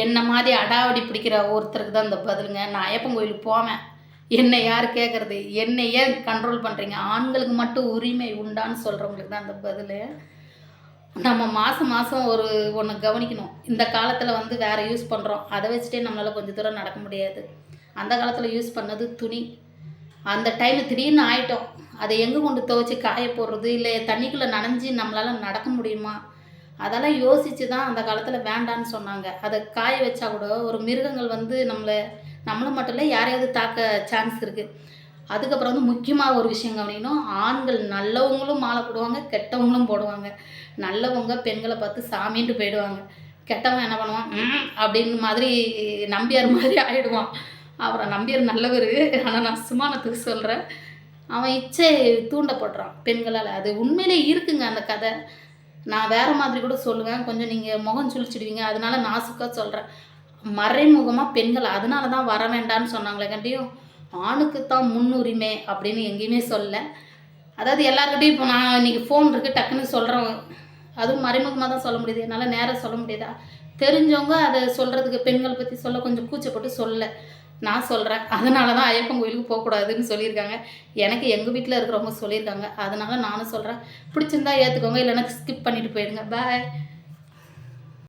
என்ன மாதிரி அடாவடி பிடிக்கிற ஒருத்தருக்கு தான் இந்த பதிலுங்க. நான் ஐயப்பன் கோயிலுக்கு போவேன், என்னை யார் கேட்குறது, என்னை ஏன் கண்ட்ரோல் பண்ணுறீங்க, ஆண்களுக்கு மட்டும் உரிமை உண்டான்னு சொல்கிறவங்களுக்கு தான் அந்த பதில். நம்ம மாதம் மாதம் ஒன்று கவனிக்கணும். இந்த காலத்தில் வந்து வேறு யூஸ் பண்ணுறோம், அதை வச்சுட்டே நம்மளால் கொஞ்சம் தூரம் நடக்க முடியாது. அந்த காலத்தில் யூஸ் பண்ணது துணி. அந்த டைம் திடீர்னு ஆயிட்டோம், அதை எங்கே கொண்டு துவைச்சி காய போடுறது, இல்லை தண்ணிக்குள்ளே நனைஞ்சி நம்மளால் நடக்க முடியுமா, அதெல்லாம் யோசித்து தான் அந்த காலத்தில் வேண்டான்னு சொன்னாங்க. அதை காய வச்சா கூட ஒரு மிருகங்கள் வந்து நம்மளை மட்டும் இல்லை யாரையாவது தாக்க சான்ஸ் இருக்குது. அதுக்கப்புறம் வந்து முக்கியமாக ஒரு விஷயம் கவனிக்கணும், ஆண்கள் நல்லவங்களும் மாலை போடுவாங்க, கெட்டவங்களும் போடுவாங்க. நல்லவங்க பெண்களை பார்த்து சாமின்ட்டு போயிடுவாங்க, கெட்டவன் என்ன பண்ணுவான் அப்படின்னு மாதிரி நம்பியார் மாதிரி ஆகிடுவான். அப்புறம் நம்பியார் நல்லவர், ஆனால் நான் சுமானத்துக்கு சொல்கிறேன், அவன் இச்சை தூண்டப்படுறான் பெண்களால். அது உண்மையிலே இருக்குங்க அந்த கதை. நான் வேறு மாதிரி கூட சொல்லுவேன், கொஞ்சம் நீங்கள் முகம் சுழிச்சிடுவீங்க, அதனால நாசுக்காக சொல்கிறேன். மறைமுகமாக பெண்கள் அதனால தான் வர வேண்டான்னு சொன்னாங்களே கண்டியும், ஆணுக்கு தான் முன்னுரிமை அப்படின்னு எங்கேயுமே சொல்ல. அதாவது எல்லாருக்கிட்டையும் இப்போ நான் இன்றைக்கி ஃபோன் இருக்குது டக்குன்னு சொல்கிறேன், அதுவும் மறைமுகமாக தான் சொல்ல முடியுது, என்னால் நேராக சொல்ல முடியுதா. தெரிஞ்சவங்க அதை சொல்கிறதுக்கு பெண்களை பற்றி சொல்ல கொஞ்சம் கூச்சப்பட்டு சொல்ல நான் சொல்கிறேன். அதனால தான் ஐயப்பன் கோயிலுக்கு போகக்கூடாதுன்னு சொல்லியிருக்காங்க. எனக்கு எங்கள் வீட்டில் இருக்கிறவங்க சொல்லியிருக்காங்க, அதனால் நானும் சொல்கிறேன். பிடிச்சிருந்தா ஏற்றுக்கோங்க, இல்லைன்னா ஸ்கிப் பண்ணிவிட்டு போயிடுங்க. பாய்.